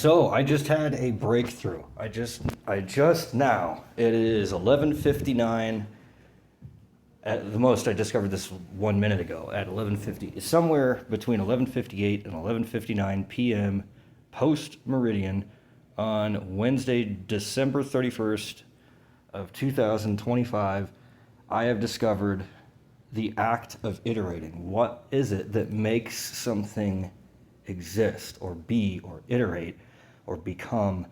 So I just had a breakthrough. I just now. It is 11:59. At the most, I discovered this 1 minute ago. At 11:50, somewhere between 11:58 and 11:59 p.m. post meridian on Wednesday, December 31st of 2025, I have discovered the act of iterating. What is it that makes something exist or be or iterate or become?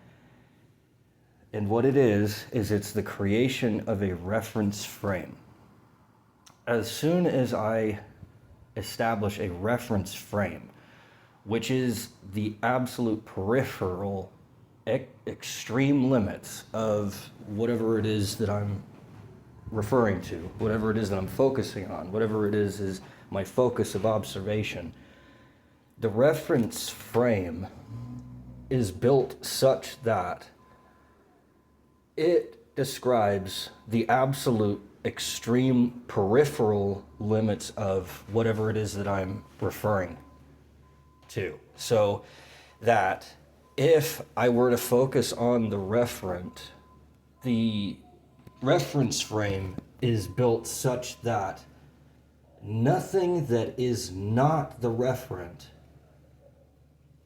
And what it is it's the creation of a reference frame. As soon as I establish a reference frame, which is the absolute peripheral extreme limits of whatever it is that I'm referring to, whatever it is that I'm focusing on, whatever it is my focus of observation, the reference frame is built such that it describes the absolute extreme peripheral limits of whatever it is that I'm referring to. So that if I were to focus on the referent, the reference frame is built such that nothing that is not the referent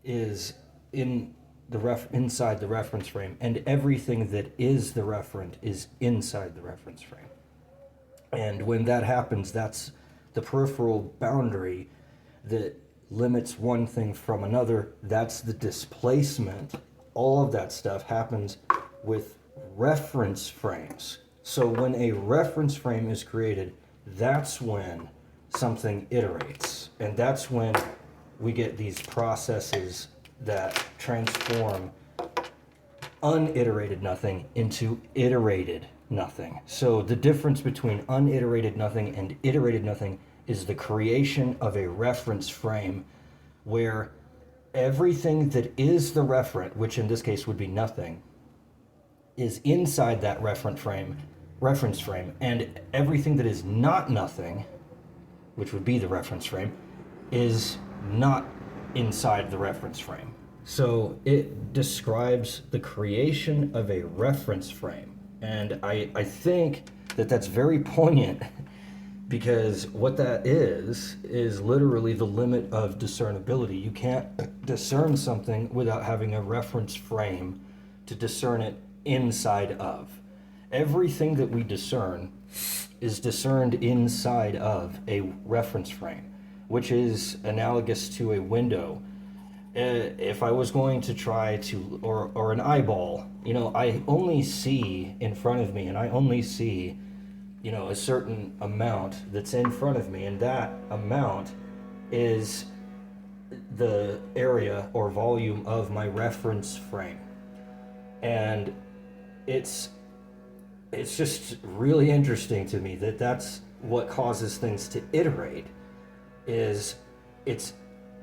is inside the reference frame, and everything that is the referent is inside the reference frame. And when that happens, that's the peripheral boundary that limits one thing from another. That's the displacement. All of that stuff happens with reference frames. So when a reference frame is created, that's when something iterates. And that's when we get these processes that transform uniterated nothing into iterated nothing. So the difference between uniterated nothing and iterated nothing is the creation of a reference frame where everything that is the referent, which in this case would be nothing, is inside that reference frame, and everything that is not nothing, which would be the reference frame, is not inside the reference frame. So it describes the creation of a reference frame. And I think that that's very poignant, because what that is literally the limit of discernibility. You can't discern something without having a reference frame to discern it inside of. Everything that we discern is discerned inside of a reference frame, which is analogous to a window. If I was going to try to, or an eyeball, I only see in front of me, and I only see, a certain amount that's in front of me, and that amount is the area or volume of my reference frame. And it's just really interesting to me that that's what causes things to iterate, is it's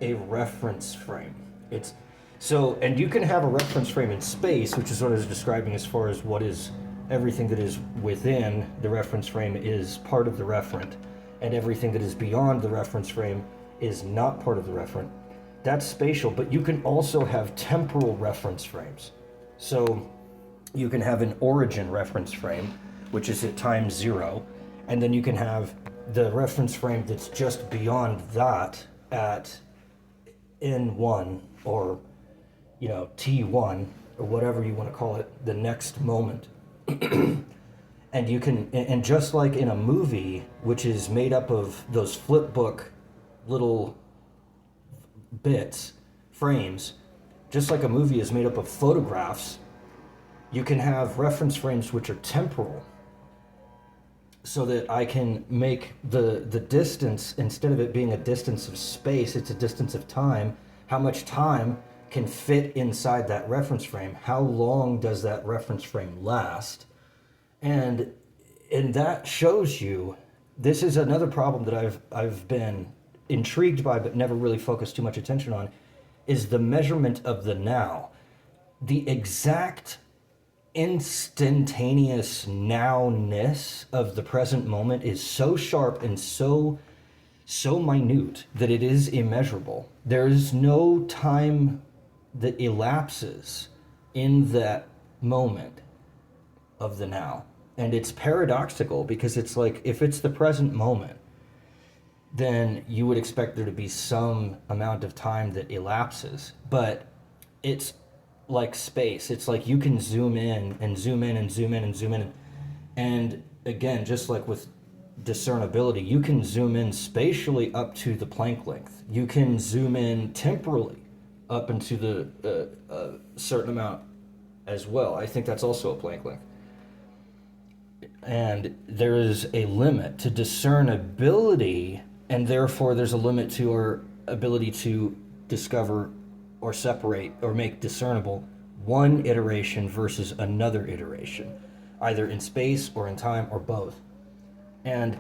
a reference frame. And you can have a reference frame in space, which is what I was describing as far as what is everything that is within the reference frame is part of the referent, and everything that is beyond the reference frame is not part of the referent. That's spatial, but you can also have temporal reference frames. So you can have an origin reference frame, which is at time 0, and then you can have the reference frame that's just beyond that at N1 or T1 or whatever you want to call it, the next moment. And just like in a movie, which is made up of those flip book little bits, frames, just like a movie is made up of photographs, you can have reference frames which are temporal, so that I can make the distance, instead of it being a distance of space, it's a distance of time. How much time can fit inside that reference frame? How long does that reference frame last? And that shows you, this is another problem that I've been intrigued by but never really focused too much attention on, is the measurement of the now. The exact instantaneous nowness of the present moment is so sharp and so minute that it is immeasurable. There is no time that elapses in that moment of the now. And it's paradoxical because it's like if it's the present moment, then you would expect there to be some amount of time that elapses. But it's like space. It's like you can zoom in and zoom in and zoom in and zoom in. And again, just like with discernibility, you can zoom in spatially up to the Planck length. You can zoom in temporally up into the certain amount as well. I think that's also a Planck length. And there is a limit to discernibility, and therefore there's a limit to our ability to discover or separate or make discernible one iteration versus another iteration, either in space or in time or both. And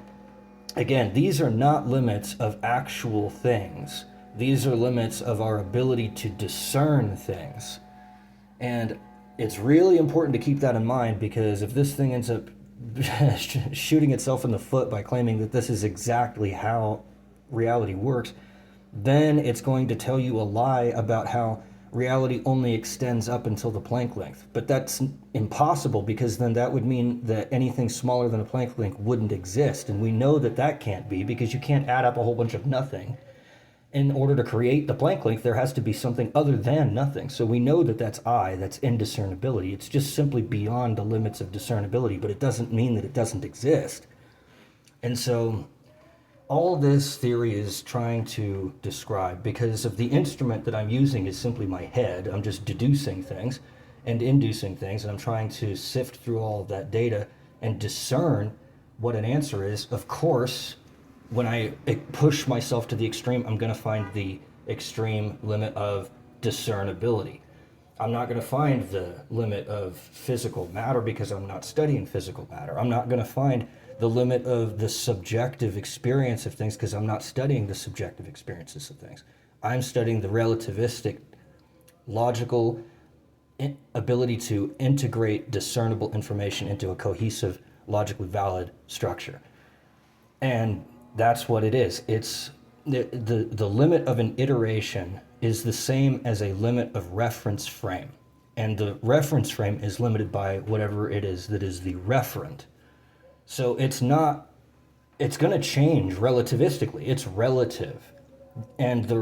again, these are not limits of actual things. These are limits of our ability to discern things. And it's really important to keep that in mind, because if this thing ends up shooting itself in the foot by claiming that this is exactly how reality works, then it's going to tell you a lie about how reality only extends up until the Planck length. But that's impossible, because then that would mean that anything smaller than a Planck length wouldn't exist. And we know that that can't be, because you can't add up a whole bunch of nothing. In order to create the Planck length, there has to be something other than nothing. So we know that that's that's indiscernibility. It's just simply beyond the limits of discernibility, but it doesn't mean that it doesn't exist. And so all this theory is trying to describe, because of the instrument that I'm using is simply my head. I'm just deducing things and inducing things, and I'm trying to sift through all of that data and discern what an answer is. Of course, when I push myself to the extreme, I'm going to find the extreme limit of discernibility. I'm not going to find the limit of physical matter, because I'm not studying physical matter. I'm not going to find the limit of the subjective experience of things, because I'm not studying the subjective experiences of things. I'm studying the relativistic, logical ability to integrate discernible information into a cohesive, logically valid structure. And that's what it is. It's the limit of an iteration is the same as a limit of reference frame. And the reference frame is limited by whatever it is that is the referent. So it's going to change relativistically. It's relative. And the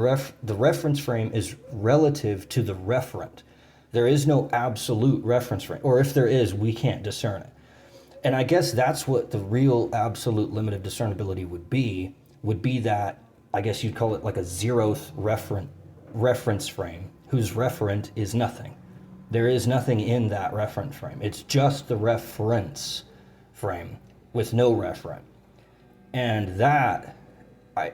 reference frame is relative to the referent. There is no absolute reference frame. Or if there is, we can't discern it. And I guess that's what the real absolute limit of discernibility would be that, I guess you'd call it like a zeroth reference frame, whose referent is nothing. There is nothing in that reference frame. It's just the reference frame with no referent. And that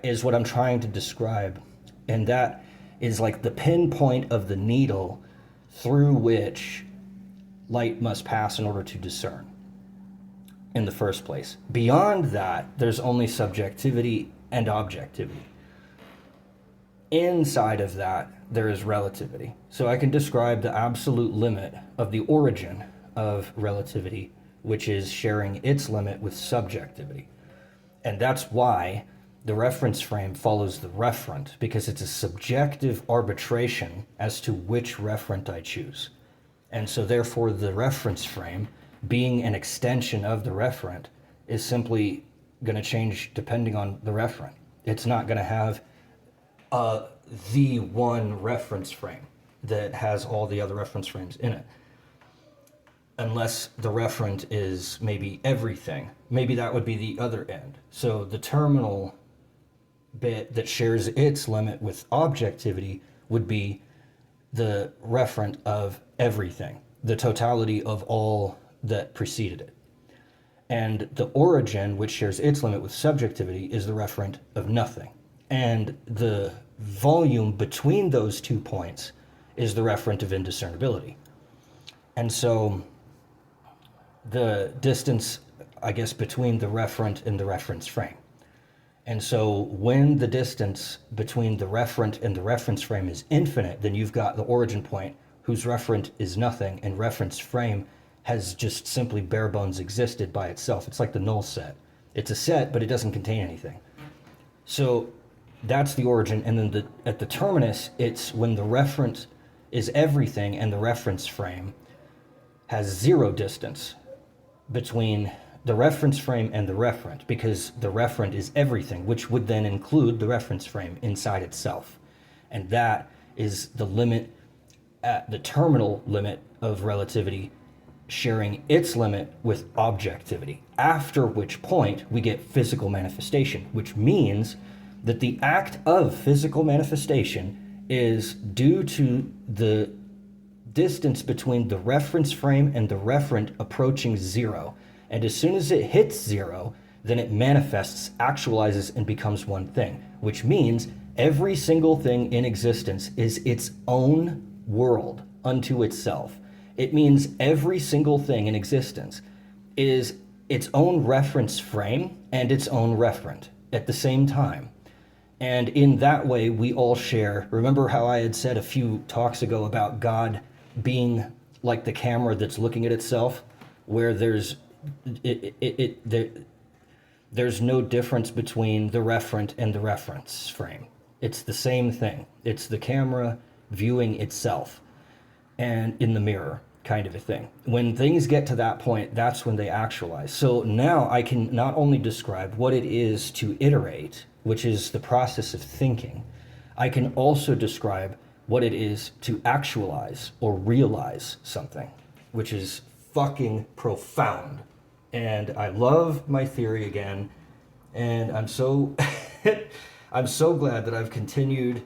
is what I'm trying to describe. And that is like the pinpoint of the needle through which light must pass in order to discern in the first place. Beyond that, there's only subjectivity and objectivity. Inside of that, there is relativity. So I can describe the absolute limit of the origin of relativity, which is sharing its limit with subjectivity. And that's why the reference frame follows the referent, because it's a subjective arbitration as to which referent I choose. And so therefore the reference frame, being an extension of the referent, is simply going to change depending on the referent. It's not going to have the one reference frame that has all the other reference frames in it, unless the referent is maybe everything. Maybe that would be the other end. So the terminal bit that shares its limit with objectivity would be the referent of everything, the totality of all that preceded it. And the origin, which shares its limit with subjectivity, is the referent of nothing. And the volume between those 2 points is the referent of indiscernibility. And so the distance, I guess, between the referent and the reference frame. And so when the distance between the referent and the reference frame is infinite, then you've got the origin point whose referent is nothing, and reference frame has just simply bare bones existed by itself. It's like the null set. It's a set, but it doesn't contain anything. So that's the origin. And then at the terminus, it's when the referent is everything and the reference frame has zero distance between the reference frame and the referent, because the referent is everything, which would then include the reference frame inside itself. And that is the limit, at the terminal limit of relativity, sharing its limit with objectivity, after which point we get physical manifestation, which means that the act of physical manifestation is due to the distance between the reference frame and the referent approaching zero. And as soon as it hits zero, then it manifests, actualizes, and becomes one thing, which means every single thing in existence is its own world unto itself. It means every single thing in existence is its own reference frame and its own referent at the same time. And in that way, we all share. Remember how I had said a few talks ago about God being like the camera that's looking at itself, where there's no difference between the referent and the reference frame. It's the same thing. It's the camera viewing itself and in the mirror, kind of a thing. When things get to that point, that's when they actualize. So now I can not only describe what it is to iterate, which is the process of thinking, I can also describe what it is to actualize or realize something, which is fucking profound. And I love my theory again, and I'm so I'm so glad that I've continued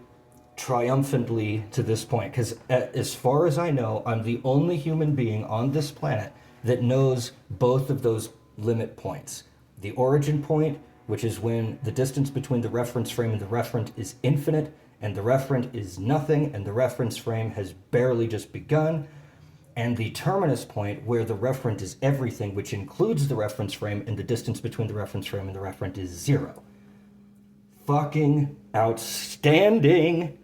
triumphantly to this point, because as far as I know, I'm the only human being on this planet that knows both of those limit points. The origin point, which is when the distance between the reference frame and the referent is infinite, and the referent is nothing, and the reference frame has barely just begun, and the terminus point, where the referent is everything, which includes the reference frame, and the distance between the reference frame and the referent is zero. Fucking outstanding!